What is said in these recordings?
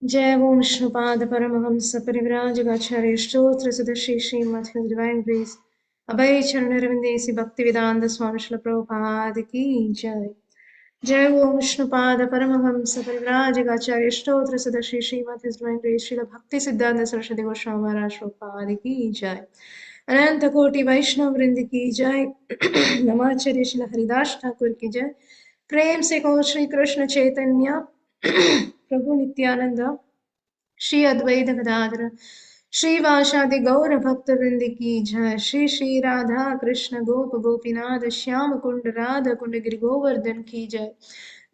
जय ओम विष्णुपाद परमहंस परिव्राजकाचार्य स्तोत्र सदश्री Shrimad divine grace अभय चरण रविंदेसी भक्ति वेदांत स्वामी श्रील प्रभुपाद की जय। जय ओम विष्णुपाद परमहंस परिव्राजकाचार्य स्तोत्र सदश्री श्रीमद् डिवाइन ग्रेस श्रील भक्ति सिद्धांत सरस्वती गोस्वामी महाराज प्रभुपाद की जय। अनंत कोटि वैष्णव वृंद की जय। नमाचार्य श्री हरिदास ठाकुर की जय। प्रेम से कहो श्री कृष्ण चैतन्य प्रभु नित्यानंद श्री अद्वैत गदाधर श्रीवासादि गौर भक्त वृंद की जय। श्री श्री राधा कृष्ण गोप गोपीनाथ श्याम कुंड राधा कुंड गिरि गोवर्धन की जय।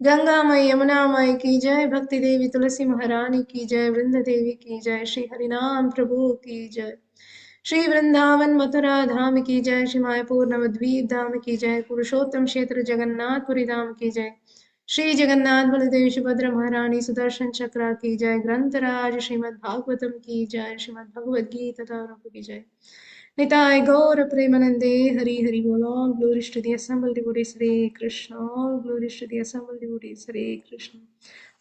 गंगा मई यमुना मई की जय। भक्ति देवी तुलसी महारानी की जय। वृंद देवी की जय। श्री हरिनाम प्रभु की जय। श्री वृंदावन मथुरा धाम की जय। श्री मायपुर नवद्वीप धाम की जय। पुरुषोत्तम क्षेत्र जगन्नाथपुरी धाम की जय। श्री जगन्नाथ बलदेव सुभद्रा महारानी सुदर्शन चक्र की जय। ग्रंथराज श्रीमद् भागवतम की जय। श्रीमद् भगवद गीता तथा की जय। निताय गौर प्रेमानंदे हरि हरि बोल। All glories to the assembled devotees Hare Krishna. All glories to the assembled devotees Hare Krishna.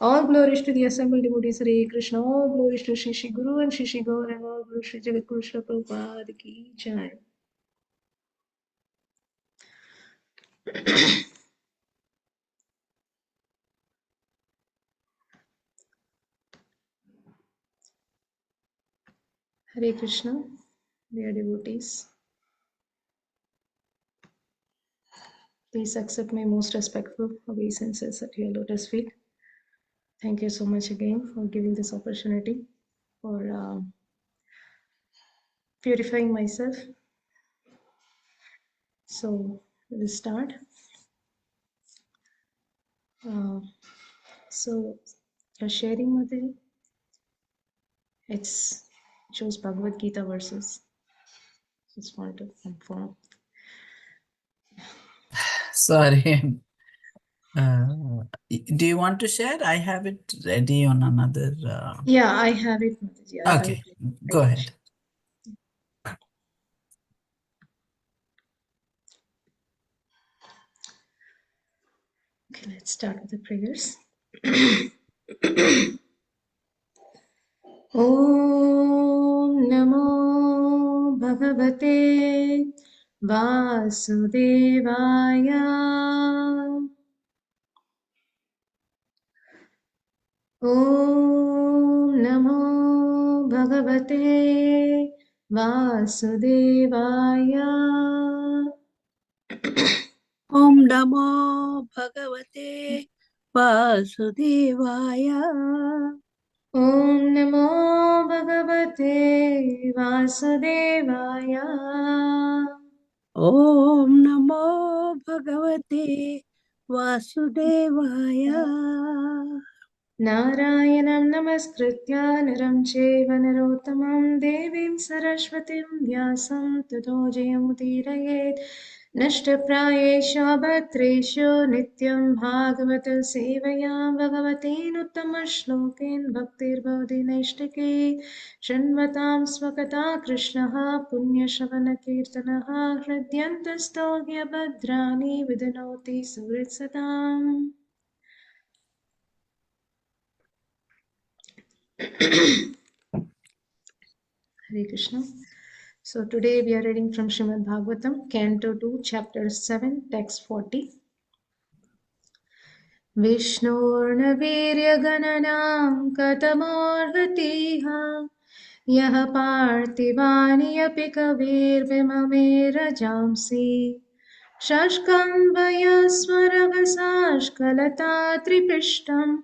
All glories to the assembled devotees Hare Krishna. All glories to Shri Shri Guru and Shri Shri Gaur and all glories to Jagat Guru Shri Prabhupada ki jai. Hare Krishna, dear devotees. Please accept my most respectful obeisances at your lotus feet. Thank you so much again for giving this opportunity for purifying myself. So we'll start. So you're sharing with it. It's shows Bhagavad Gita verses. Just want to inform. Sorry. Do you want to share? I have it ready on another. Yeah, I have it, Mataji. Okay, go ahead. Okay, let's start with the prayers. Om Namo Bhagavate Vasudevaya. Om Namo Bhagavate Vasudevaya. Om Namo Bhagavate Vasudevaya. Om Namo Bhagavate Vasudevaya. Om Namo Bhagavate Vasudevaya. Narayanam Namaskritya Naram Cheva Narottamam Devim Saraswatim Vyasam Tato Jayamudiraye Nashtaprayesha Bhatreshu Nityam Bhagavata Sevaya Bhagavate Nuttama-shloken Bhaktir Bhavati Naishtake Shanvatam Swakata Krishnaha Punya Shavana Kirtanaha Hridyantasthogya Bhadrani Vidhanoti Suritsatam. Hare Krishna. So today we are reading from Srimad Bhagavatam, Canto 2, Chapter 7, Text 40. Vishnurnaviryagananam katamorhatiha yah partivani api kavir vimame rajamsi shashkam vayasvaragasashkalata tripishtam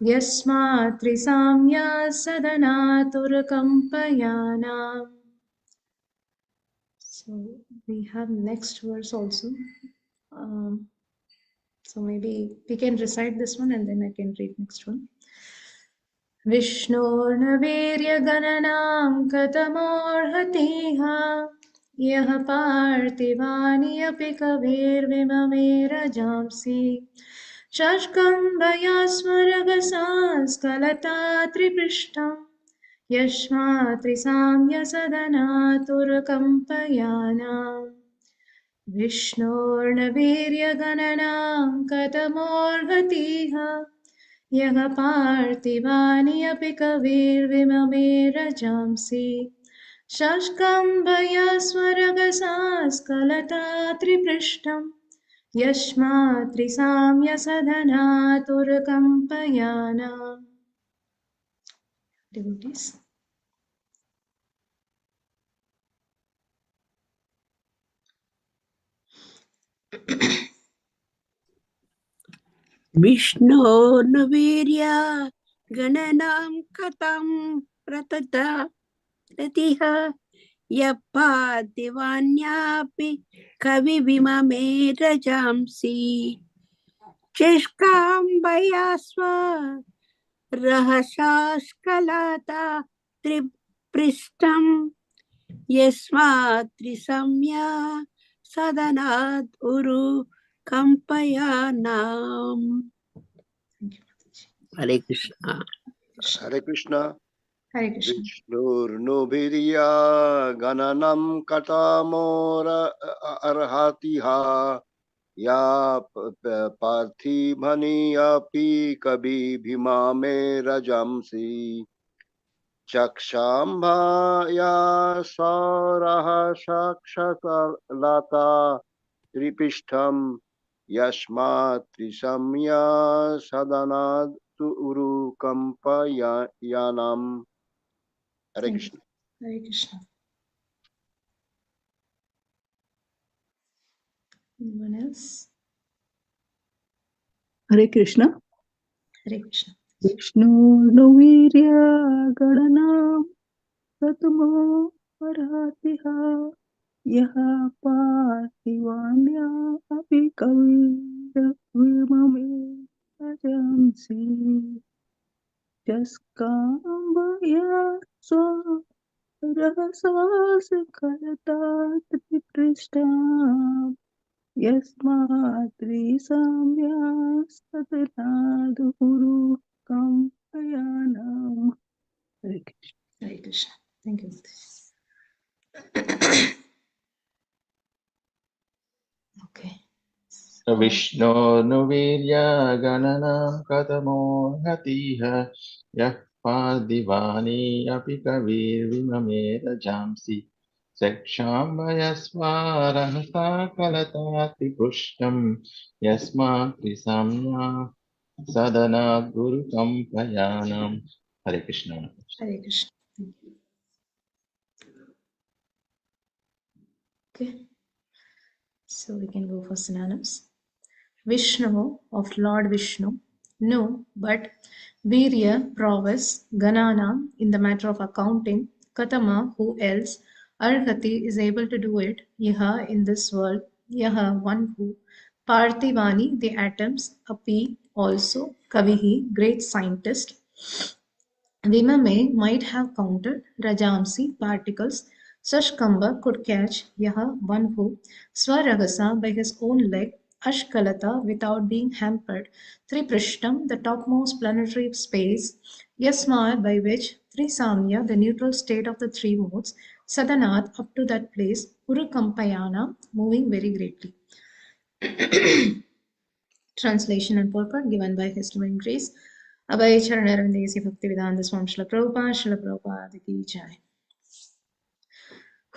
yasmat trisamya sadanaturkampayanam. So we have next verse also. So maybe we can recite this one and then I can read next one. Vishnurnaviryagananam katamorhatiha yah partivani api kavir vimame rajamsi shashkam vayasvaragasaskalata tripishtam yashma trisamya sadanaturkampayanam. Vishnurnaviryagananam katamorhatiha यः पार्थिवानि अपि कविर्विममे रजांसि शष्कम्भयस्वरगसा स्खलता त्रिपृष्ठम् यस्मात् त्रिसाम्यसदनातुरकम्पयाना. Devotees. विष्णोर्नुवीर्या गणनां कथं प्रतिह यः पार्थिवान्यापि कविविममे रजांसि चेष्काम्बया रहसास्कलाता त्रिपृष्ठम् यस्मात् त्रिसंज्ञा सदनात् उरु कंपयानाम्. हरे Krishna. Hare Krishna. Hare Krishna. Vishnurnuvirya gananam katamora arhatiha ya parthibhani api kabhi bhimame rajamsi chakshambhaya saraha shakshakalata tripishtham yasmat trisamya sadanad uru kampayanam. Hare Krishna. Hare Krishna. Anyone else? Hare Krishna. Hare Krishna. विष्णुर्नुवीर्या गणनां ततमो अर्हतिहा यः पार्थिवान्या अपि कविर्विममे रजंसि यस्काम्बया स्वरहसास्खलता त्रिपृष्ठाम् यस्मात् त्रिसाम्यास्तदनादुरु कंपयानाम्. Hare Krishna. Hare Krishna. Thank you. Okay. विष्णोर्नुवीर्या गणनां कथमोऽर्हतिह यः पार्थिवानि अपि कविर्विममे रजांसि चक्षाम्बयस्वारहसा कलतातिपुष्टं यस्मात् त्रिसंज्ञा सदनात् गुरुकम्पयानाम्. हरे Krishna. Hare Krishna. Thank you. Okay. So we can go for synonyms. Vishnu of Lord Vishnu. No, but Virya, prowess, Ganana in the matter of accounting, Katama, who else, Arhati is able to do it, Yaha in this world, Yaha one who, Parthivani the atoms, Api also, Kavihi great scientist, Vimame might have counted Rajamsi particles. Sashkamba could catch Yaha one who, Swaragasa by his own leg, Ashkalata without being hampered, Triprishtam the topmost planetary space, Yasma by which Trisamya the neutral state of the three modes, Sadanath up to that place, Urukampayana moving very greatly. Translation and purport given by His Divine Grace. Abhay Charanarvindesi Bhaktivedanta Swami Srila Prabhupada Ki Jai.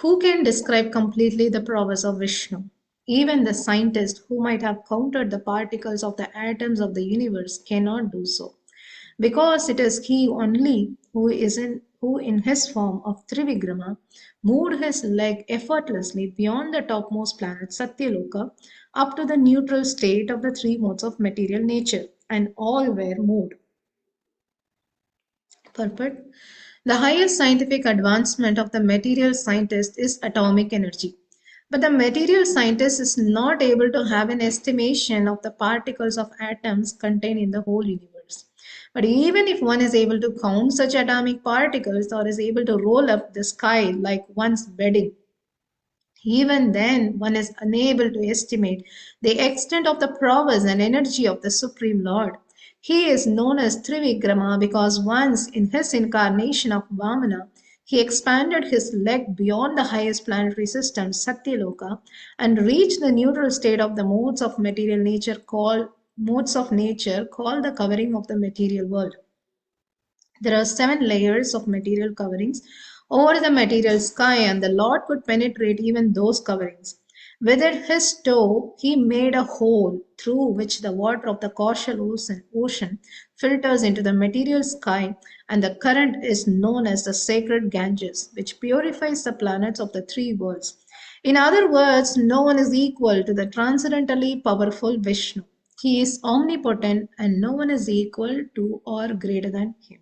Who can describe completely the prowess of Vishnu? Even the scientist who might have counted the particles of the atoms of the universe cannot do so, because it is he only who in his form of Trivikrama moved his leg effortlessly beyond the topmost planet Satyaloka up to the neutral state of the three modes of material nature, and all were moved. Purport. The highest scientific advancement of the material scientist is atomic energy. But the material scientist is not able to have an estimation of the particles of atoms contained in the whole universe. But even if one is able to count such atomic particles or is able to roll up the sky like one's bedding, even then, one is unable to estimate the extent of the prowess and energy of the Supreme Lord. He is known as Trivikrama because once in his incarnation of Vamana, he expanded his leg beyond the highest planetary system, Satyaloka, and reached the neutral state of the modes of material nature called modes of nature called the covering of the material world. There are 7 layers of material coverings over the material sky, and the Lord could penetrate even those coverings. With his toe, he made a hole through which the water of the causal ocean filters into the material sky, and the current is known as the sacred Ganges, which purifies the planets of the 3 worlds. In other words, no one is equal to the transcendently powerful Vishnu. He is omnipotent, and no one is equal to or greater than him.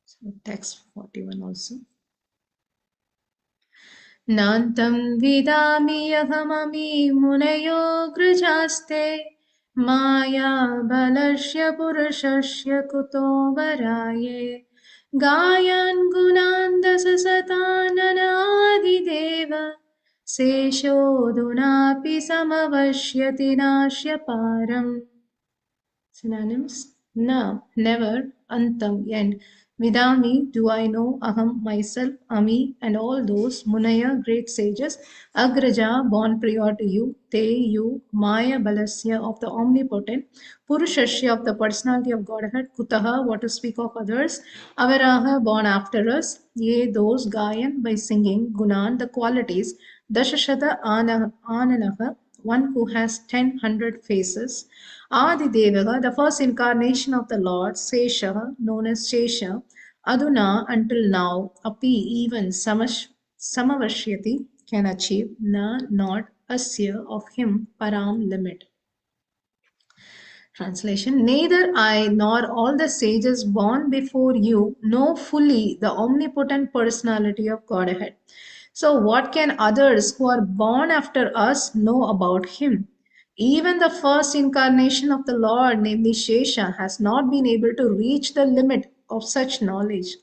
So text 41 also. Nantam vidami yahamami munayo grajaste maya balasya purushasya kuto varaye gayan gunandasa satananadi deva seshodunapi samavashyati nashya param. Synonyms: Na, never; Antam, end; Vidami, do I know; Aham, myself; Ami, and all those; Munaya, great sages; Agraja, born prior to you; Te, you; Maya Balasya, of the omnipotent; Purushasya, of the personality of Godhead; Kutaha, what to speak of others; Avaraha, born after us; Ye, those; Gayan, by singing; Gunan, the qualities; Dashashata Ananaha, one who has 10,000 faces; Adi Devaga, the first incarnation of the Lord; Sesha, known as Shesha; Aduna, until now; Api, even; Samavashyati, can achieve; Na, not; Asya, of him; Param, limit. Translation: Neither I nor all the sages born before you know fully the omnipotent personality of Godhead. So what can others who are born after us know about him? Even the first incarnation of the Lord, namely Shesha, has not been able to reach the limit of such knowledge.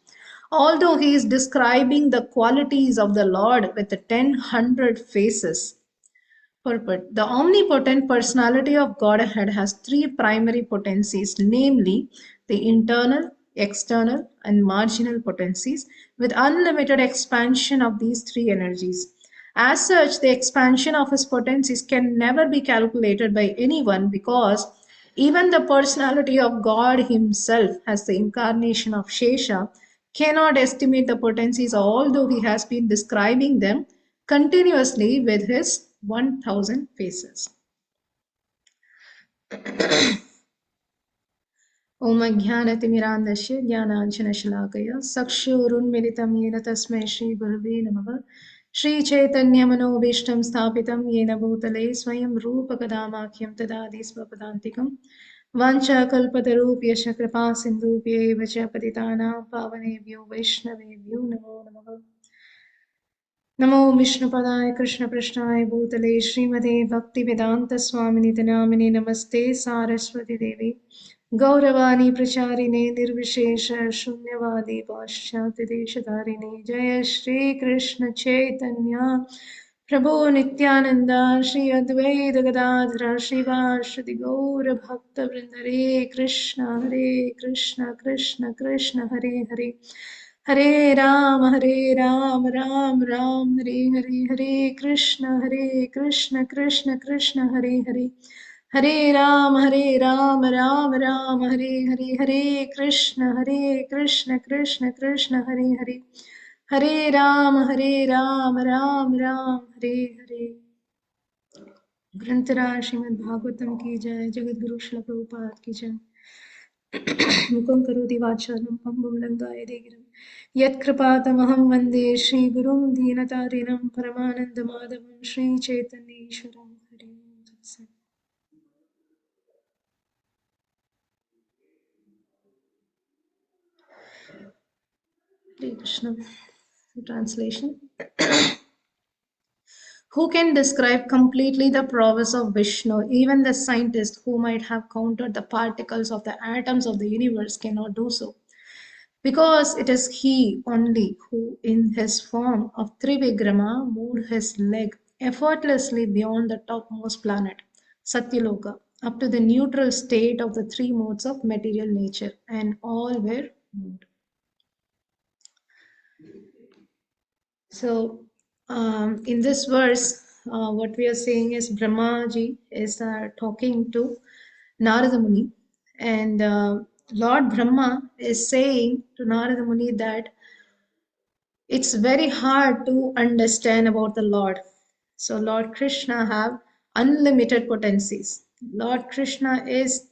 Although he is describing the qualities of the Lord with the 10,000 faces. Purport: the omnipotent personality of Godhead has 3 primary potencies, namely the internal, external, and marginal potencies, with unlimited expansion of these 3 energies. As such, the expansion of his potencies can never be calculated by anyone, because even the personality of God himself, as the incarnation of Shesha, cannot estimate the potencies, although he has been describing them continuously with his 1,000 faces. Om Jnanatimirandasya Jnananjanashalakaya Sakshurunmilitam Yena Tasmai Shri Gurave Namaha Shri Chaitanya Manobishtam Sthapitam Yena Bhutale Swayam Rupa Kadamakyam Tadadi Svapadantikam Vancha Kalpatarupyasha Kripa Sindhupya Vacha Patitana Pavanebhyo Vaishnavebhyo Namo Namaha Namo Vishnupadaya Krishna Prishnaya Bhutale Srimate Bhaktivedanta Swamini Namine Namaste Saraswati Devi Gauravani Pracharine Nirvishesha Shunyavadi Paschati Deshadarine Jaya Shri Krishna Chaitanya Prabhu Nityananda Shri Advaita Gadadhara Shivashati Gaura Bhakta Vrindare Krishna Hare Krishna Krishna Krishna Hare Hare Hare Ram, Ram Ram, Hare Hare, Hare Krishna, Krishna Krishna, Hare Hare. Hare Ram, Ram Ram, Hare Hare, Hare Krishna, Krishna Krishna, Hare Hare. Hare Ram, Ram Ram, Hare Hare. ग्रंथराज Shrimad Bhagavatam की जय, जगत गुरु श्रील प्रभुपाद की जय. मुखं करोति वाचालं पङ्गुं लङ्घयते गिरिं यत्कृपातमहं वन्दे श्रीगुरुं दीनतारिणं परमानन्दमाधवं श्रीचैतन्येश्वरं. हरि ओम् तत्सत्. Hare Krishna. Translation. Who can describe completely the prowess of Vishnu? Even the scientist who might have counted the particles of the atoms of the universe cannot do so, because it is he only who, in his form of Trivikrama, moved his leg effortlessly beyond the topmost planet, Satyaloka, up to the neutral state of the 3 modes of material nature, and all were moved. So, in this verse, what we are saying is Brahmaji is talking to Narada Muni, and Lord Brahma is saying to Narada Muni that it's very hard to understand about the Lord. So Lord Krishna have unlimited potencies. Lord Krishna is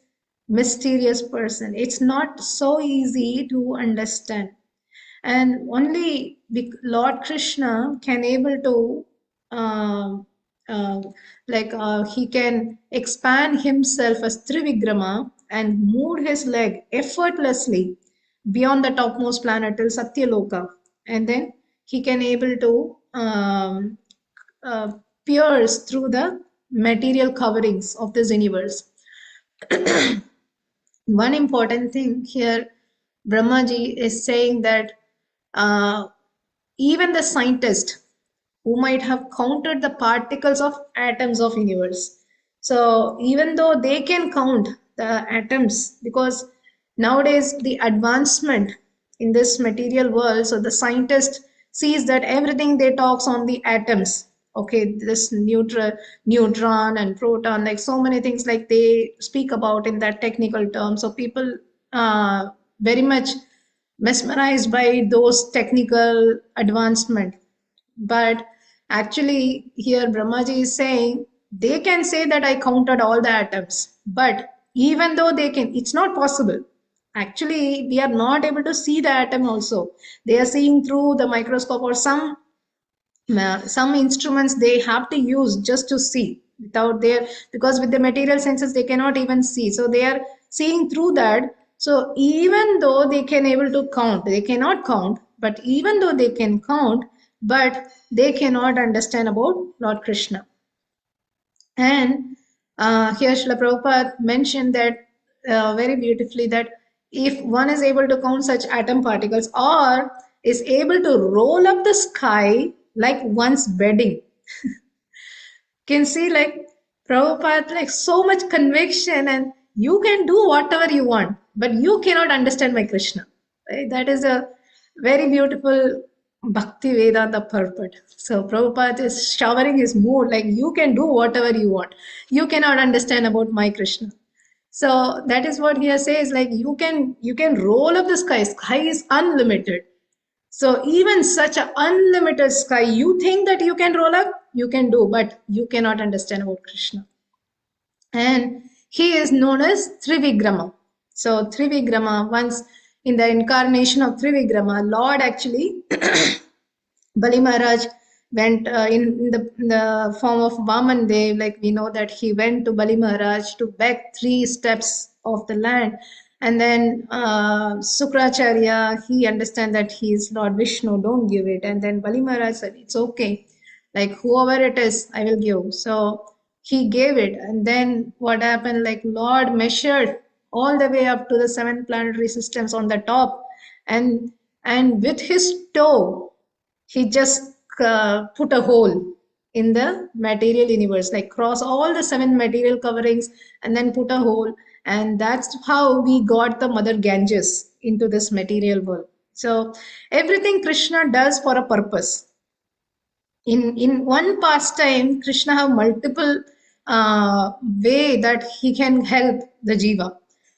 mysterious person. It's not so easy to understand, and only Lord Krishna can able to um, uh, he can expand himself as Trivikrama and move his leg effortlessly beyond the topmost planet till Satyaloka, and then he can able to uh, pierce through the material coverings of this universe. One important thing here, Brahmaji is saying that uh, even the scientist who might have counted the particles of atoms of universe, so even though they can count the atoms, because nowadays the advancement in this material world, so the scientist sees that everything they talks on the atoms. Okay, this neutron and proton, like so many things, like they speak about in that technical term. So people very much mesmerized by those technical advancement. But actually, here Brahmaji is saying they can say that I counted all the atoms, but even though they can, it's not possible. Actually, we are not able to see the atom also. They are seeing through the microscope or some instruments they have to use just to see without their, because with the material senses they cannot even see, so they are seeing through that. So even though they can able to count, they cannot count, but even though they can count, but they cannot understand about Lord Krishna. And here Srila Prabhupada mentioned that very beautifully, that if one is able to count such atom particles or is able to roll up the sky like one's bedding, can see like Prabhupada, like so much conviction, and you can do whatever you want, but you cannot understand my Krishna. Right? That is a very beautiful Bhakti Vedanta purport. So Prabhupada is showering his mood, like you can do whatever you want. You cannot understand about my Krishna. So that is what he says, like you can roll up the sky. Sky is unlimited. So even such an unlimited sky, you think that you can roll up, you can do, but you cannot understand about Krishna. And he is known as Trivikrama. So Trivikrama, once in the incarnation of Trivikrama, Lord actually Bali Maharaj went in the form of Vaman Dev, like we know that he went to Bali Maharaj to beg 3 steps of the land. And then Sukracharya, he understand that he is Lord Vishnu, don't give it. And then Bali Maharaj said, it's okay. Like whoever it is, I will give. So he gave it. And then what happened, like Lord measured all the way up to the 7 planetary systems on the top. And with his toe, he just put a hole in the material universe, like cross all the 7 material coverings and then put a hole, and that's how we got the mother Ganges into this material world. So everything Krishna does for a purpose. In one pastime, Krishna have multiple way that he can help the jiva,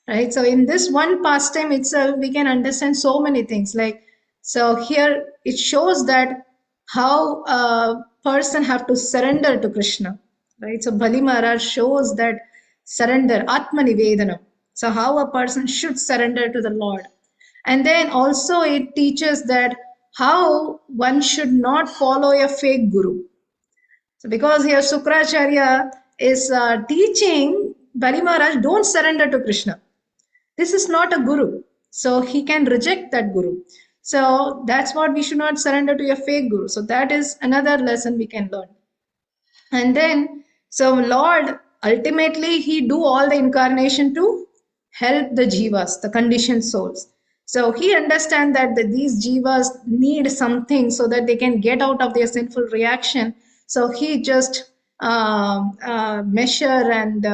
right? So in this one pastime itself, we can understand so many things. Like, so here it shows that how a person have to surrender to Krishna, right? So Bali Maharaj shows that surrender, Atma Nivedana. So how a person should surrender to the Lord. And then also it teaches that how one should not follow a fake guru. So because here Sukracharya is teaching Bali Maharaj, don't surrender to Krishna. This is not a guru. So he can reject that guru. So that's what we should not surrender to a fake guru. So that is another lesson we can learn. And then, so Lord, ultimately, he do all the incarnation to help the jivas, the conditioned souls. So he understand that these jivas need something so that they can get out of their sinful reaction. So he just measure and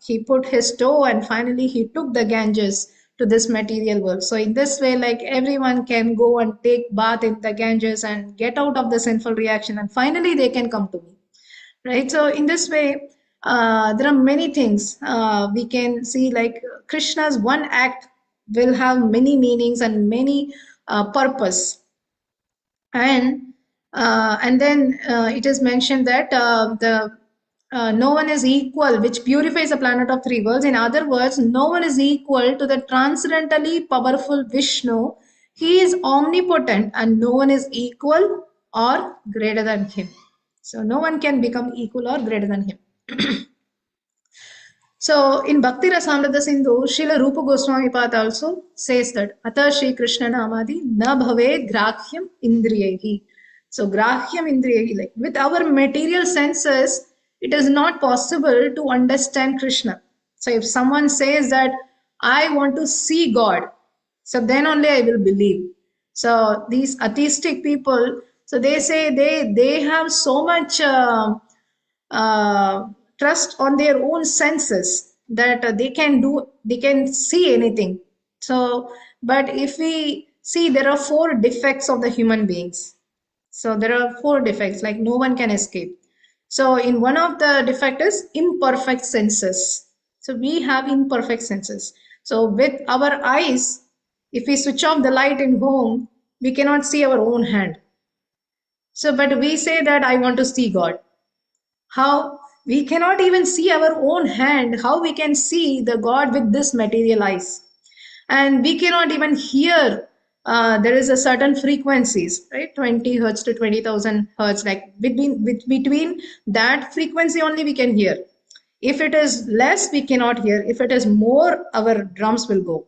he put his toe, and finally he took the Ganges to this material world. So in this way, like everyone can go and take bath in the Ganges and get out of the sinful reaction, and finally they can come to me. right? So in this way, there are many things we can see, like Krishna's one act will have many meanings and many purpose. And then it is mentioned that the no one is equal, which purifies the planet of three worlds. In other words, no one is equal to the transcendently powerful Vishnu. He is omnipotent, and no one is equal or greater than him. So no one can become equal or greater than him. So in Bhakti Rasamrita Sindhu, Srila Rupa Goswami Pad also says that Ata Shri Krishna Namadi na bhave grahyam indriyahi. So grahyam indriyahi, like with our material senses, it is not possible to understand Krishna. So if someone says that I want to see God, so then only I will believe. So these atheistic people, so they say they have so much uh, trust on their own senses that they can see anything. So but if we see, there are four defects of the human beings. So there are four defects, like no one can escape. So in one of the defect is imperfect senses. So we have imperfect senses. So with our eyes, if we switch off the light in home, we cannot see our own hand. So but we say that I want to see God. How we cannot even see our own hand, how we can see the God with this material eyes? And we cannot even hear. There is a certain frequencies, right? 20 hertz to 20,000 hertz, like between that frequency only we can hear. If it is less, we cannot hear. If it is more, our drums will go.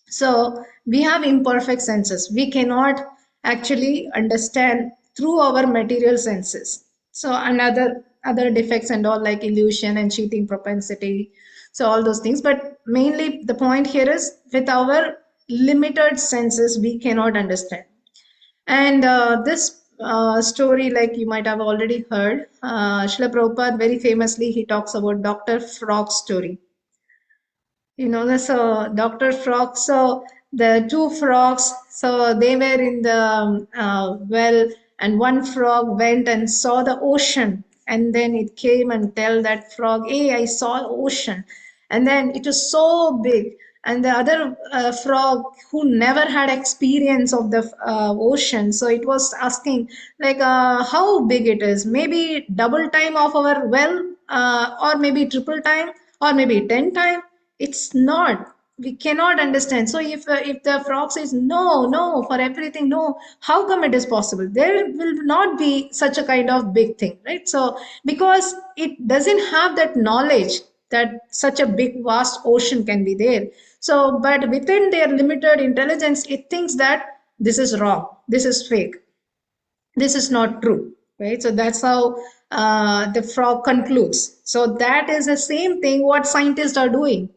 So we have imperfect senses. We cannot actually understand through our material senses. So another other defects and all, like illusion and cheating propensity. So all those things. But mainly the point here is, with our limited senses, we cannot understand. And this story, like you might have already heard, Srila Prabhupada very famously, he talks about Dr. Frog's story. You know, so Dr. Frog, so the two frogs, so they were in the well, and one frog went and saw the ocean, and then it came and tell that frog, hey, I saw ocean. And then it was so big, and the other frog, who never had experience of the ocean, so it was asking like, how big it is, maybe double time of our well, or maybe triple time, or maybe 10 time. It's not, we cannot understand. So if the frog says no for everything, no, how come it is possible? There will not be such a kind of big thing, right? So because it doesn't have that knowledge that such a big vast ocean can be there. So but within their limited intelligence, it thinks that this is wrong, this is fake, this is not true, right? So that's how the frog concludes. So that is the same thing what scientists are doing,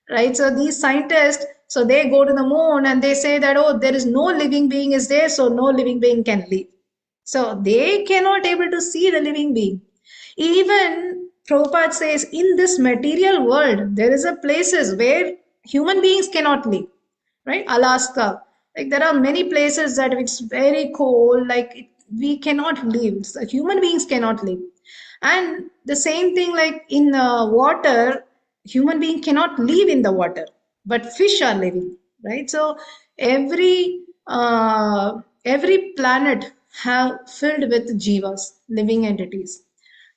right? So these scientists, so they go to the moon and they say that, oh, there is no living being is there, so no living being can live. So they cannot able to see the living being. Even Prabhupada says, in this material world, there is a places where human beings cannot live, right? Alaska, like there are many places that it's very cold, like we cannot live. So human beings cannot live. And the same thing, like in water, human being cannot live in the water, but fish are living, right? So every planet have filled with jivas, living entities.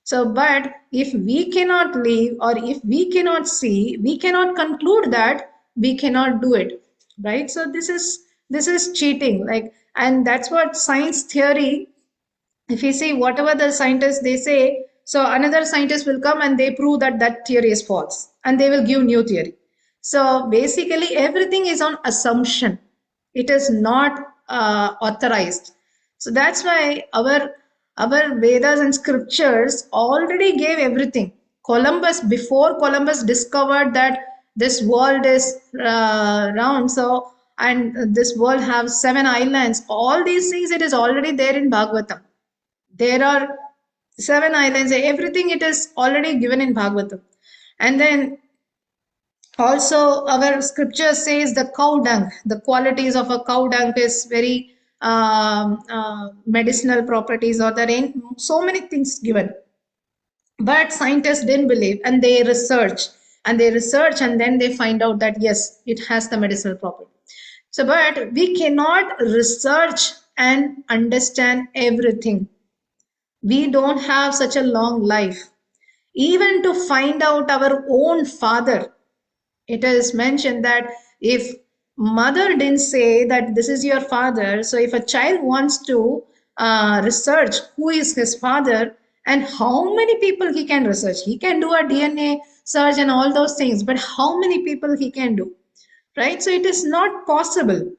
So but if we cannot live, or if we cannot see, we cannot conclude that we cannot do it, right? So this is cheating, like, and that's what science theory, if you see whatever the scientists they say, so another scientist will come and they prove that that theory is false, and they will give new theory. So basically everything is on assumption, it is not authorized. So that's why our Vedas and scriptures already gave everything. Columbus, before Columbus discovered that this world is round, so and this world have 7 islands, all these things, it is already there in Bhagavatam. There are 7 islands, everything it is already given in Bhagavatam. And then also our scripture says the cow dung, the qualities of a cow dung is very medicinal properties, or there ain't so many things given. But scientists didn't believe, and they research and then they find out that yes, it has the medicinal property. So, but we cannot research and understand everything. We don't have such a long life. Even to find out our own father, it is mentioned that if mother didn't say that this is your father, so if a child wants to research who is his father and how many people he can research, he can do a DNA search and all those things, but how many people he can do, right? So it is not possible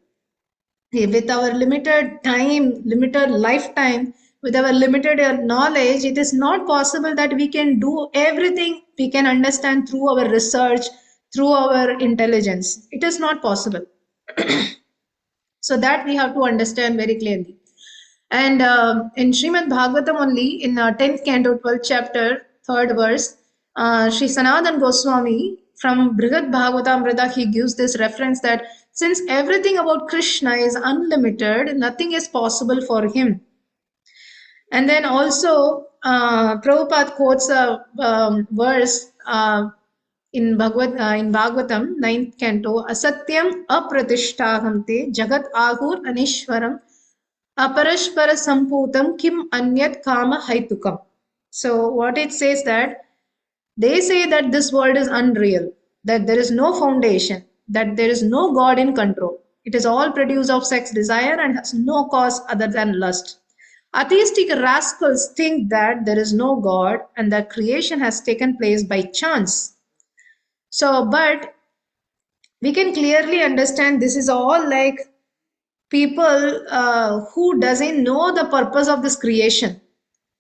with our limited time, limited lifetime, with our limited knowledge. It is not possible that we can do everything we can understand through our research, through our intelligence. It is not possible. So that we have to understand very clearly. And in Srimad Bhagavatam only, in 10th canto, 12th chapter, 3rd verse, Sri Sanatan Goswami from Brihad Bhagavatamrita, he gives this reference that since everything about Krishna is unlimited, nothing is possible for him. And then also, Prabhupada quotes a verse in Bhagavatam, 9th canto, Asatyam apratishtahamte jagat ahur anishwaram aparashpara samputam kim anyat kama haitukam. So what it says that they say that this world is unreal, that there is no foundation, that there is no God in control. It is all produced of sex desire and has no cause other than lust. Atheistic rascals think that there is no God and that creation has taken place by chance. So, but we can clearly understand this is all like people who doesn't know the purpose of this creation,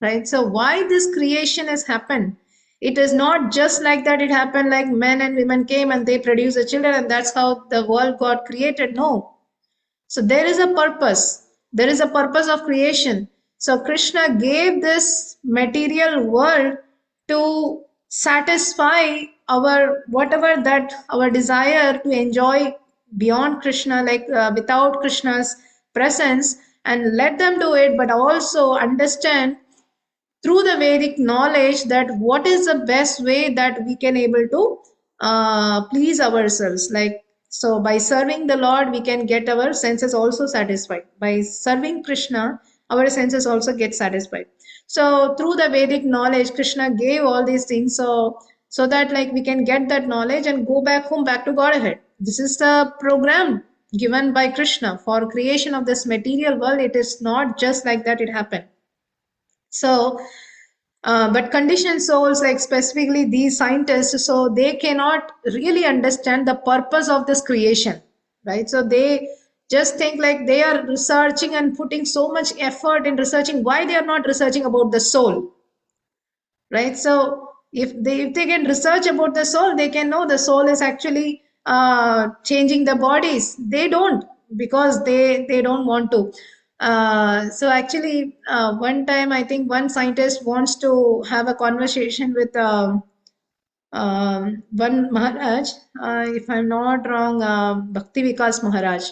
right? So why this creation has happened? It is not just like that it happened like men and women came and they produced the children and that's how the world got created. No. So there is a purpose. There is a purpose of creation. So Krishna gave this material world to satisfy our whatever that our desire to enjoy beyond Krishna, like without Krishna's presence, and let them do it, but also understand through the Vedic knowledge that what is the best way that we can able to please ourselves. Like, so by serving the Lord, we can get our senses also satisfied. By serving Krishna, our senses also get satisfied. So through the Vedic knowledge, Krishna gave all these things. So that like we can get that knowledge and go back home, back to Godhead. This is the program given by Krishna for creation of this material world. It is not just like that it happened. So, but conditioned souls, like specifically these scientists, so they cannot really understand the purpose of this creation, right? So they just think like they are researching and putting so much effort in researching. Why they are not researching about the soul, right? So if they can research about the soul, they can know the soul is actually changing the bodies. They don't, because they don't want to. So actually, one time I think one scientist wants to have a conversation with one Maharaj, if I'm not wrong, Bhakti Vikas Maharaj.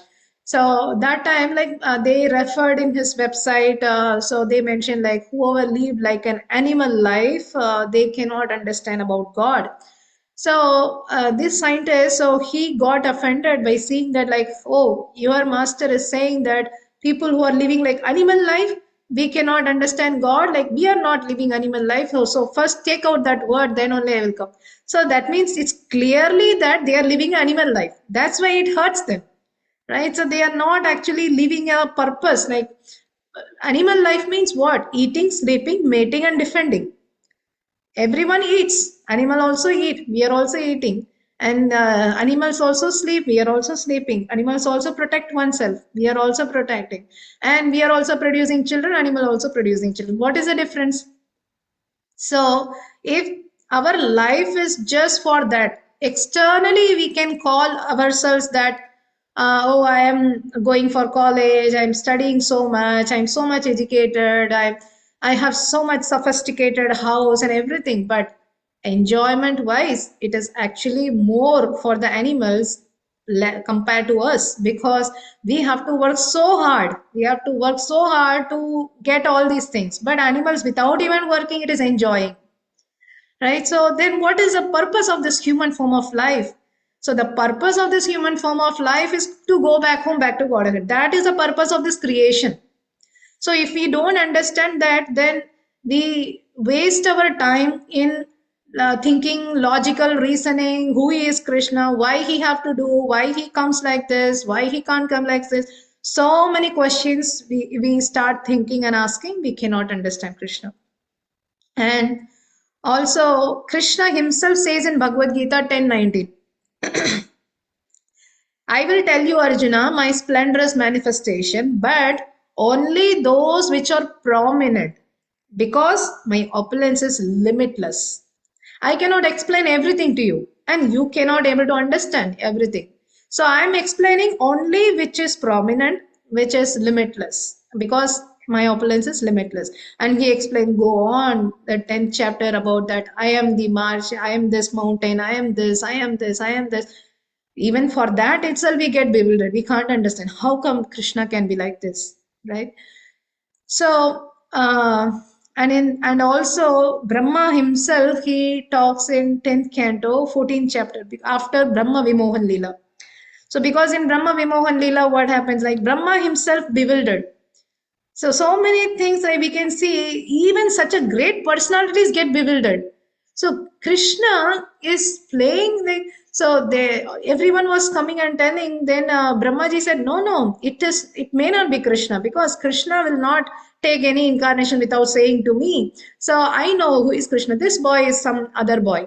So that time, like they referred in his website, so they mentioned like whoever lived like an animal life, they cannot understand about God. So this scientist, so he got offended by seeing that like, oh, your master is saying that people who are living like animal life, we cannot understand God, like we are not living animal life. So first take out that word, then only I will come. So that means it's clearly that they are living animal life. That's why it hurts them, right? So they are not actually living a purpose. Like animal life means what? Eating, sleeping, mating, and defending. Everyone eats. Animal also eat. We are also eating. And animals also sleep. We are also sleeping. Animals also protect oneself. We are also protecting. And we are also producing children. Animal also producing children. What is the difference? So if our life is just for that, externally we can call ourselves that, oh, I am going for college, I'm studying so much, I'm so much educated, I have so much sophisticated house and everything. But enjoyment wise, it is actually more for the animals compared to us, because we have to work so hard. We have to work so hard to get all these things. But animals, without even working, it is enjoying. right? So then what is the purpose of this human form of life? So the purpose of this human form of life is to go back home, back to Godhead. That is the purpose of this creation. So if we don't understand that, then we waste our time in thinking logical reasoning, who is Krishna, why he have to do, why he comes like this, why he can't come like this. So many questions we start thinking and asking, we cannot understand Krishna. And also Krishna himself says in Bhagavad Gita 10:19, I will tell you, Arjuna, my splendorous manifestation, but only those which are prominent, because my opulence is limitless. I cannot explain everything to you, and you cannot able to understand everything. So I am explaining only which is prominent, which is limitless, because my opulence is limitless. And he explained, go on, the 10th chapter about that. I am the marsh, I am this mountain, I am this, I am this, I am this. Even for that itself we get bewildered. We can't understand how come Krishna can be like this, right? So and also Brahma himself, he talks in 10th canto 14th chapter after Brahma Vimohan Leela. So because in Brahma Vimohan Leela what happens, like Brahma himself bewildered. So many things that we can see, even such a great personalities get bewildered. So Krishna is playing like, so they, everyone was coming and telling, then Brahmaji said, no, it may not be Krishna, because Krishna will not take any incarnation without saying to me. So I know who is Krishna. This boy is some other boy,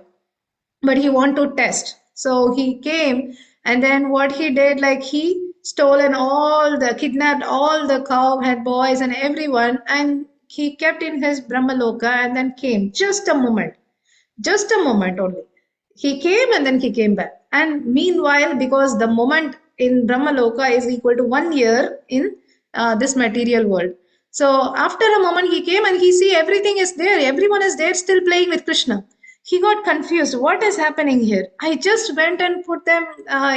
but he want to test. So he came, and then what he did, like he stolen all the, kidnapped all the cowhead boys and everyone, and he kept in his Brahmaloka, and then came just a moment only. He came and then he came back. And meanwhile, because the moment in Brahmaloka is equal to 1 year in this material world. So after a moment he came and he see everything is there. Everyone is there still playing with Krishna. He got confused. What is happening here? I just went and put them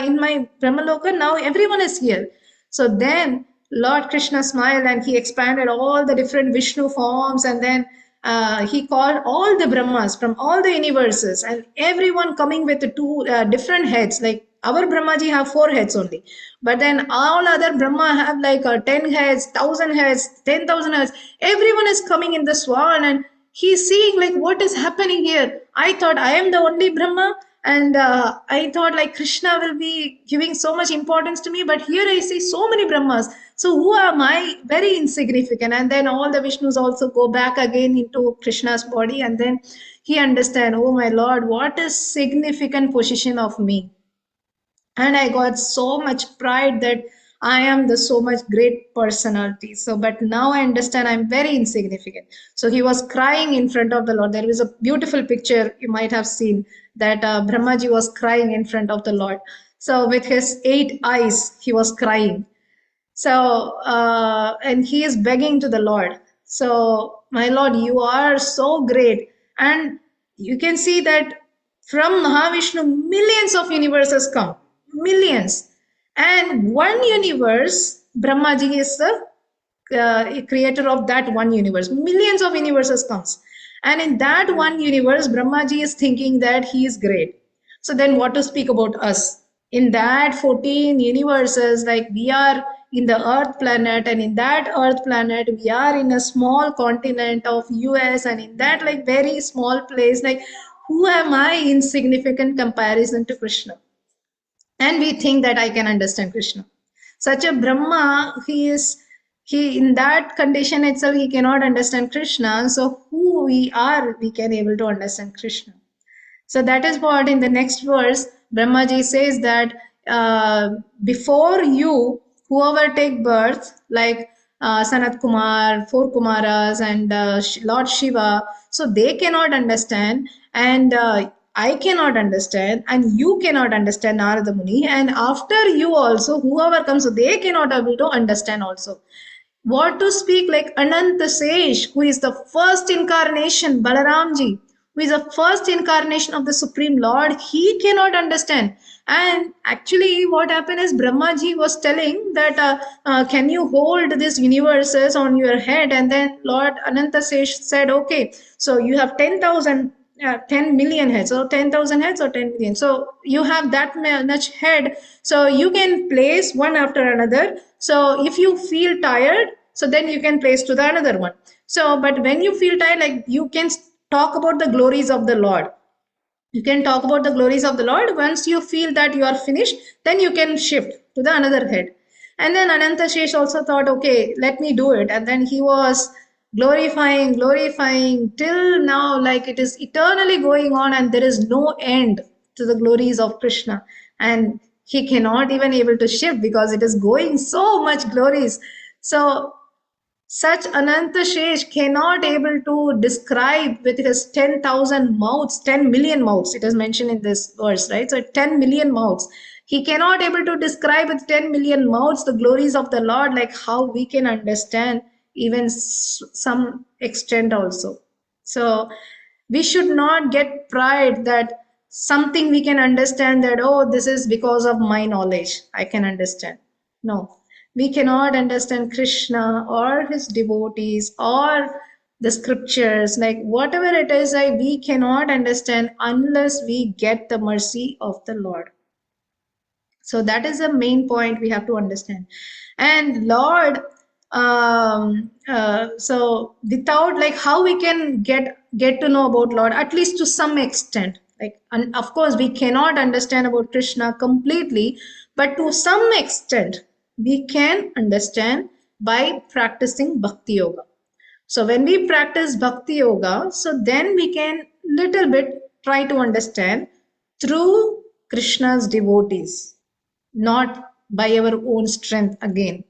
in my Brahmaloka. Now everyone is here. So then Lord Krishna smiled and he expanded all the different Vishnu forms, and then he called all the Brahmas from all the universes, and everyone coming with the two different heads. Like our Brahmaji have 4 heads only, but then all other Brahma have like 10 heads, 1,000 heads, 10,000 heads. Everyone is coming in the swan, and he's seeing like what is happening here. I thought I am the only Brahma, and I thought like Krishna will be giving so much importance to me, but here I see so many Brahmas. So who am I? Very insignificant. And then all the Vishnus also go back again into Krishna's body, and then he understand, oh my Lord, what is significant position of me? And I got so much pride that I am the so much great personality. So but now I understand I'm very insignificant. So he was crying in front of the Lord. There is a beautiful picture you might have seen, that Brahmaji was crying in front of the Lord. So with his 8 eyes he was crying. So, and he is begging to the Lord. So, my Lord, you are so great. And you can see that from Mahavishnu, millions of universes come, millions. And one universe, Brahmaji is the creator of that one universe. Millions of universes comes. And in that one universe, Brahmaji is thinking that he is great. So then what to speak about us? In that 14 universes, like we are in the Earth planet, and in that Earth planet, we are in a small continent of US, and in that like very small place, like who am I in significant comparison to Krishna? And we think that I can understand Krishna. Such a Brahma, he in that condition itself, he cannot understand Krishna. So who we are, we can able to understand Krishna. So that is what in the next verse, Brahmaji says that before you, whoever take birth, like Sanat Kumar, 4 Kumaras, and Lord Shiva, so they cannot understand, and I cannot understand, and you cannot understand Narada Muni, and after you also, whoever comes, so they cannot able to understand also. What to speak like Ananta Sesh, who is the first incarnation, Balaramji, who is the first incarnation of the Supreme Lord, he cannot understand. And actually, what happened is Brahmaji was telling that, can you hold these universes on your head? And then Lord Ananta Sesh said, okay, so you have 10,000 10 million heads, or 10,000 heads, or 10 million. So you have that much head, so you can place one after another. So if you feel tired, so then you can place to the another one. So but when you feel tired, like, you can talk about the glories of the Lord. You can talk about the glories of the Lord. Once you feel that you are finished, then you can shift to the another head. And then Anantashesh also thought, okay, let me do it. And then he was glorifying till now, like it is eternally going on, and there is no end to the glories of Krishna. And he cannot even able to shift because it is going so much glories. So such Ananta Shesh cannot able to describe with his 10,000 mouths, 10 million mouths. It is mentioned in this verse, right? So 10 million mouths. He cannot able to describe with 10 million mouths the glories of the Lord, like how we can understand even some extent also. So we should not get pride that something we can understand, that, oh, this is because of my knowledge, I can understand. No, we cannot understand Krishna or his devotees or the scriptures, like whatever it is, like, we cannot understand unless we get the mercy of the Lord. So that is the main point we have to understand. And Lord, so without, like, how we can get to know about Lord, at least to some extent, like, and of course we cannot understand about Krishna completely, but to some extent we can understand by practicing bhakti yoga. So when we practice bhakti yoga, so then we can little bit try to understand through Krishna's devotees, not by our own strength again.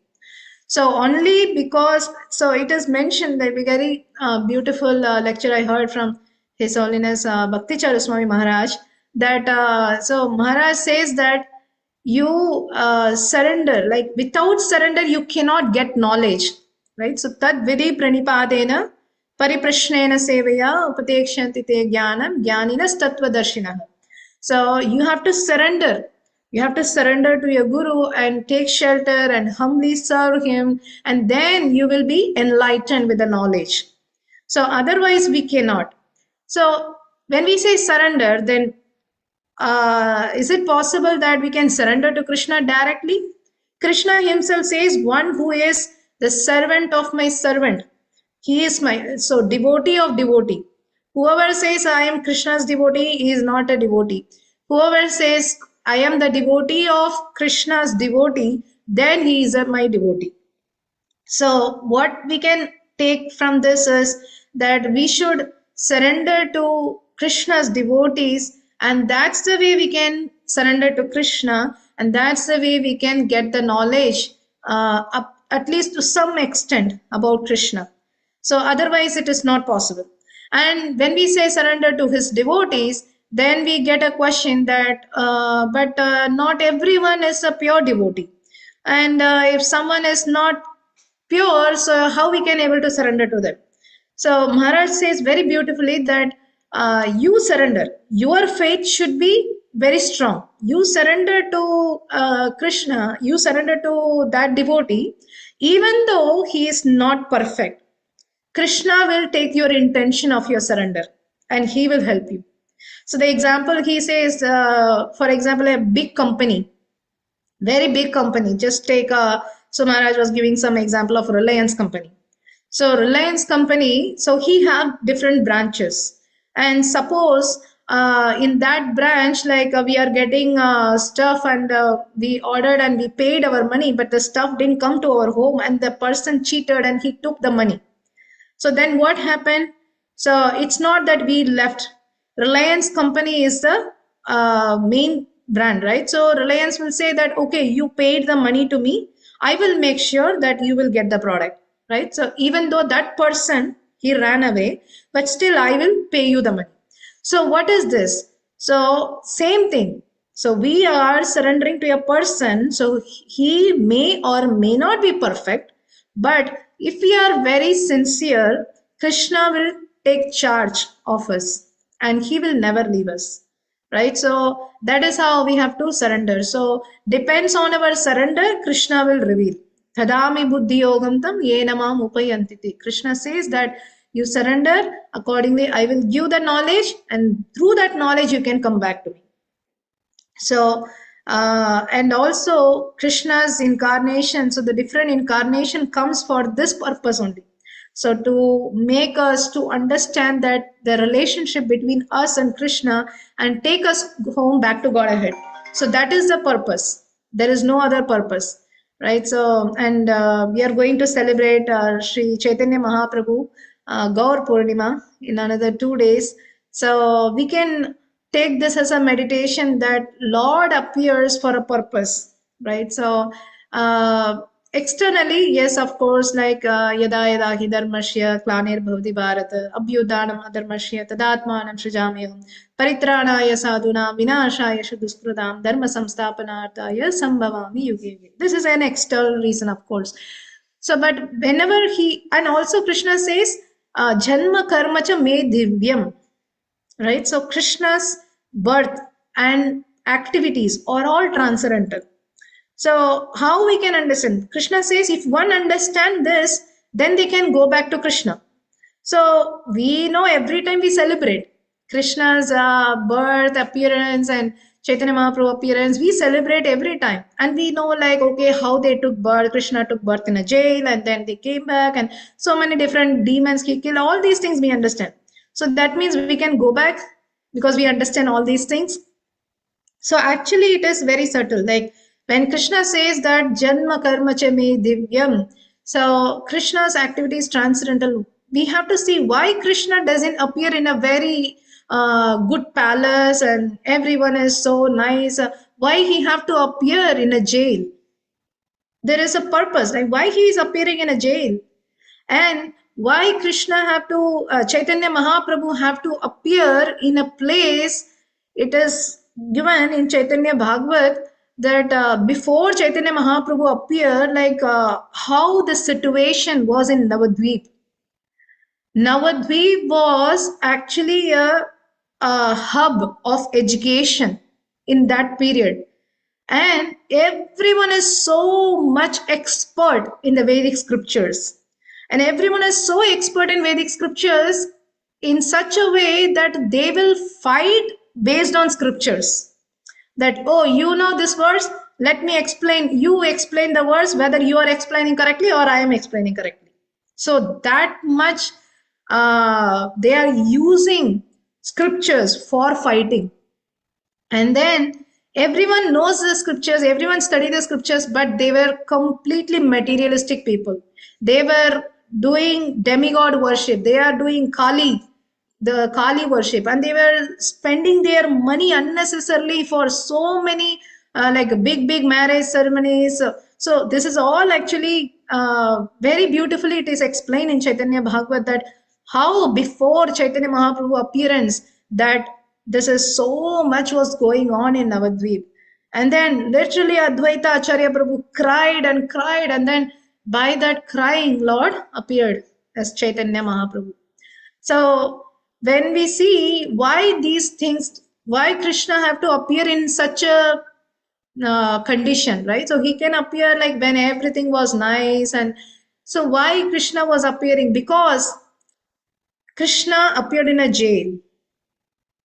So only because, so it is mentioned that we very beautiful lecture I heard from His Holiness Bhakti Charaswami Maharaj, that so Maharaj says that you surrender, like without surrender you cannot get knowledge, right? So tad vidhi pranipadena pariprashnena sevaya upatekshanti te jnanam jnaninas tattvadarshinaha. So you have to surrender. You have to surrender to your guru and take shelter and humbly serve him, and then you will be enlightened with the knowledge. So otherwise we cannot. So when we say surrender, then is it possible that we can surrender to Krishna directly? Krishna himself says, one who is the servant of my servant, he is my, so devotee of devotee. Whoever says I am Krishna's devotee, he is not a devotee. Whoever says I am the devotee of Krishna's devotee, then he is my devotee. So what we can take from this is that we should surrender to Krishna's devotees, and that's the way we can surrender to Krishna, and that's the way we can get the knowledge up, at least to some extent, about Krishna. So otherwise it is not possible. And when we say surrender to his devotees, then we get a question that but not everyone is a pure devotee, and if someone is not pure, so how we can able to surrender to them? So Maharaj says very beautifully that you surrender, your faith should be very strong. You surrender to Krishna, you surrender to that devotee, even though he is not perfect. Krishna will take your intention of your surrender and he will help you. So the example he says, for example, a big company, very big company, just take a, so Maharaj was giving some example of Reliance company. So Reliance company, so he have different branches, and suppose in that branch, like we are getting stuff, and we ordered and we paid our money, but the stuff didn't come to our home, and the person cheated and he took the money. So then what happened? So it's not that we left. Reliance company is the main brand, right? So Reliance will say that, okay, you paid the money to me, I will make sure that you will get the product, right? So even though that person, he ran away, but still I will pay you the money. So what is this? So same thing. So we are surrendering to a person. So he may or may not be perfect, but if we are very sincere, Krishna will take charge of us and he will never leave us. Right? So that is how we have to surrender. So depends on our surrender, Krishna will reveal. Tadami buddhi yogam tam yenamam upayantiti. Krishna says that You surrender, accordingly I will give the knowledge, and through that knowledge you can come back to me. So and also Krishna's incarnation, so the different incarnation comes for this purpose only. So to make us to understand that the relationship between us and Krishna, and take us home back to Godhead. So that is the purpose. There is no other purpose, right? So, and we are going to celebrate Sri Chaitanya Mahaprabhu Gaur Purnima in another 2 days. So we can take this as a meditation that Lord appears for a purpose, right? So externally, yes, of course, like yada yada hi dharmasya glanir bhavati bharata abhyudanam adharmasya tadatmanam srijamyaham paritranaya sadhuna vinashaya shuduskradam dharma samsthapanarthaya sambhavami yuge yuge. This is an external reason, of course. So, but whenever he, and also Krishna says, janma karma cha me divyam, right? So Krishna's birth and activities are all transcendental. So how we can understand? Krishna says if one understand this, then they can go back to Krishna. So we know every time we celebrate Krishna's birth, appearance, and Chaitanya Mahaprabhu appearance, we celebrate every time. And we know like, okay, how they took birth. Krishna took birth in a jail and then they came back, and so many different demons he killed. All these things we understand. So that means we can go back because we understand all these things. So actually it is very subtle. Like when Krishna says that Janma Karma Cha Me Divyam, so Krishna's activity is transcendental. We have to see why Krishna doesn't appear in a very good palace and everyone is so nice. Why he have to appear in a jail? There is a purpose. Like why he is appearing in a jail? And why Krishna have to, Chaitanya Mahaprabhu have to appear in a place? It is given in Chaitanya Bhagavat that before Chaitanya Mahaprabhu appeared, like how the situation was in Navadvip. Navadvip was actually a hub of education in that period. And everyone is so much expert in the Vedic scriptures. And everyone is so expert in Vedic scriptures in such a way that they will fight based on scriptures. That, oh, you know this verse, let me explain, you explain the verse, whether you are explaining correctly or I am explaining correctly. So that much they are using scriptures for fighting. And then everyone knows the scriptures, everyone studied the scriptures, but they were completely materialistic people. They were doing demigod worship. They are doing the Kali worship, and they were spending their money unnecessarily for so many like big marriage ceremonies. So this is all actually very beautifully it is explained in Chaitanya Bhagavat that how before Chaitanya Mahaprabhu appearance that this is so much was going on in Navadvip. And then literally Advaita Acharya Prabhu cried and cried, and then by that crying, Lord appeared as Chaitanya Mahaprabhu. So when we see why these things, why Krishna have to appear in such a condition, right? So he can appear like when everything was nice. And so why Krishna was appearing? Because Krishna appeared in a jail.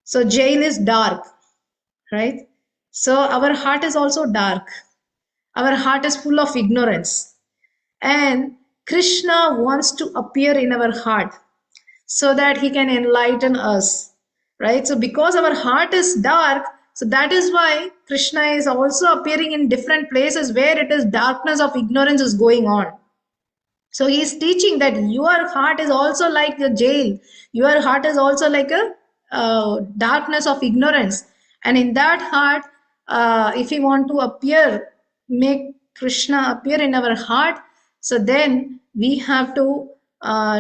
So jail is dark, right? So our heart is also dark. Our heart is full of ignorance. And Krishna wants to appear in our heart so that he can enlighten us, right? So because our heart is dark, so that is why Krishna is also appearing in different places where it is darkness of ignorance is going on. So he is teaching that your heart is also like a jail. Your heart is also like a darkness of ignorance. And in that heart, if we want to appear, make Krishna appear in our heart, so then we have to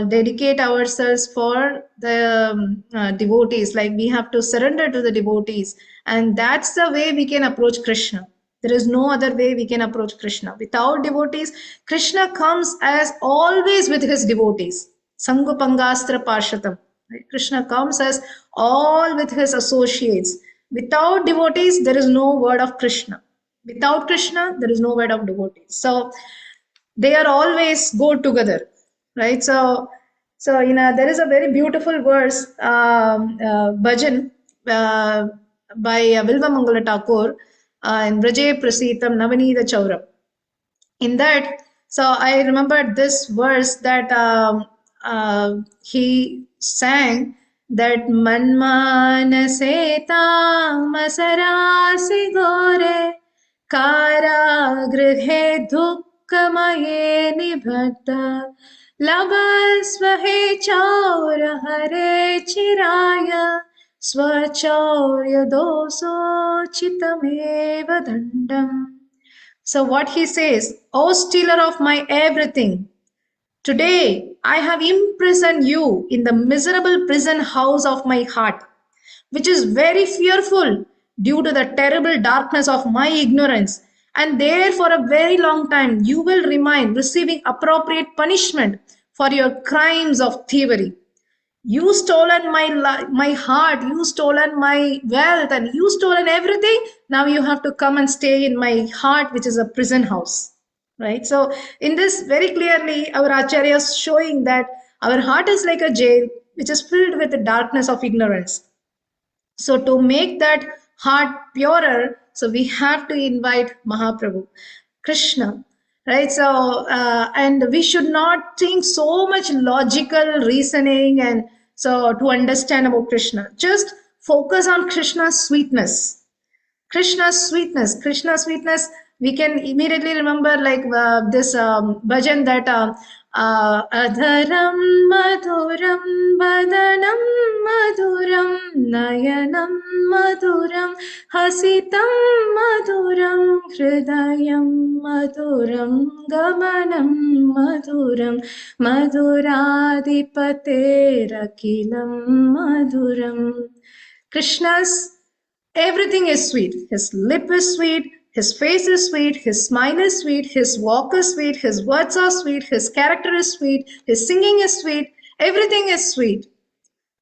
dedicate ourselves for the devotees. Like we have to surrender to the devotees. And that's the way we can approach Krishna. There is no other way we can approach Krishna. Without devotees, Krishna comes as always with his devotees. Sangopangastra Parshatam. Right? Krishna comes as all with his associates. Without devotees, there is no word of Krishna. Without Krishna, there is no word of devotees. So they are always go together, right? So So, there is a very beautiful verse, bhajan, by Vilva Mangala Thakur, in Braje Prasitam Navanida Chauram. In that, so I remembered this verse that he sang, that Manmanase tamasarasi gore कारागृहे दुःखमये निबद्ध लभस्व हे चौर हरे चिराय स्वचौर्य दोषोचितमेव दण्डम्. So what he says, O stealer of my everything, today I have imprisoned you in the miserable prison house of my heart, which is very fearful due to the terrible darkness of my ignorance. And there for a very long time you will remain receiving appropriate punishment for your crimes of thievery. You stolen my heart, you stolen my wealth, and you stolen everything. Now you have to come and stay in my heart, which is a prison house, right? So in this, very clearly our Acharya is showing that our heart is like a jail which is filled with the darkness of ignorance. So to make that heart purer, so we have to invite Mahaprabhu, Krishna, right? So and we should not think so much logical reasoning and so to understand about Krishna. Just focus on Krishna's sweetness. Krishna's sweetness, Krishna's sweetness, we can immediately remember like this bhajan that adharam madhuram vadanam madhuram nayanam madhuram hasitam madhuram hridayam madhuram gamanam madhuram madhuradipaterakilam madhuram. Krishna's everything is sweet. His lip is sweet, his face is sweet, his smile is sweet, his walk is sweet, his words are sweet, his character is sweet, his singing is sweet, everything is sweet.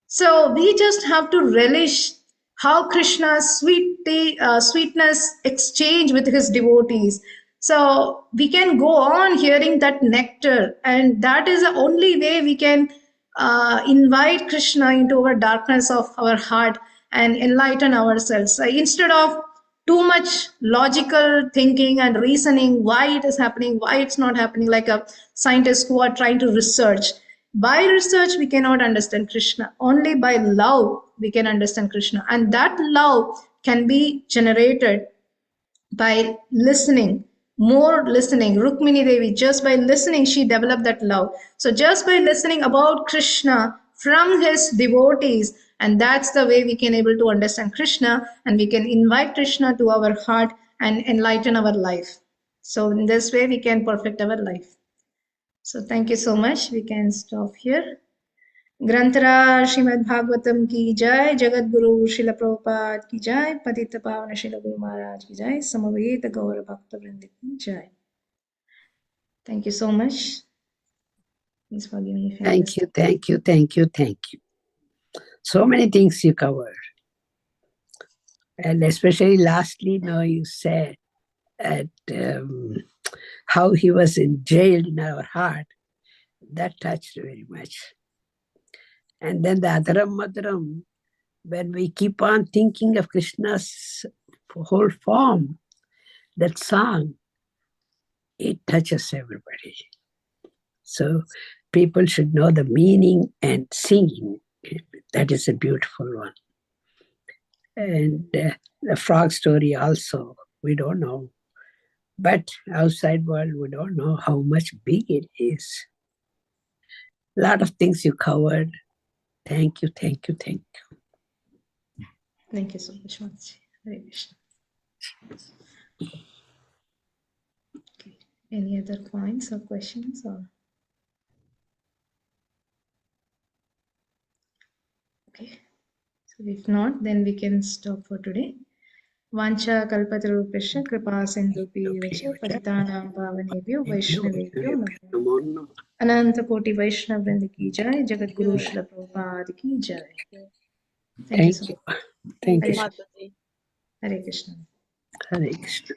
So we just have to relish how Krishna's sweetness exchange with his devotees. So we can go on hearing that nectar, and that is the only way we can invite Krishna into our darkness of our heart and enlighten ourselves. So instead of too much logical thinking and reasoning why it is happening, why it's not happening, like a scientist who are trying to research. By research, we cannot understand Krishna. Only by love, we can understand Krishna. And that love can be generated by listening, more listening. Rukmini Devi, just by listening, she developed that love. So just by listening about Krishna from his devotees, and that's the way we can able to understand Krishna, and we can invite Krishna to our heart and enlighten our life. So in this way, we can perfect our life. So thank you so much. We can stop here. ग्रंथरा Shrimad Bhagavatam की जय, जगत गुरु श्रील प्रभुपाद की जय, पतित पावन श्रील गुरु महाराज की जय, समवेत गौर भक्त वृंद की जय. Thank you so much. Please forgive me if I Thank missed. you, thank you, thank you, thank you. So many things you covered. And especially lastly, now you said that how he was in jail in our heart. That touched very much. And then the Adharam Madhuram, when we keep on thinking of Krishna's whole form, that song, it touches everybody. So people should know the meaning and singing. That is a beautiful one. And the frog story also, we don't know. But outside world, we don't know how much big it is. A lot of things you covered. Thank you, thank you, thank you. Thank you so much, Mataji. Hare Krishna. Okay. Any other points or questions? Or okay. So if not, then we can stop for today. Vancha kalpatarupesha kripa sindhubhyo patitanam pavanebhyo vaishnavebhyo namo. Ananta Koti Vaishnav Vrinda ki jai, Jagat Guru Srila Prabhupada ki jai. Thank you so much. Thank you. Hare Krishna. Hare Krishna.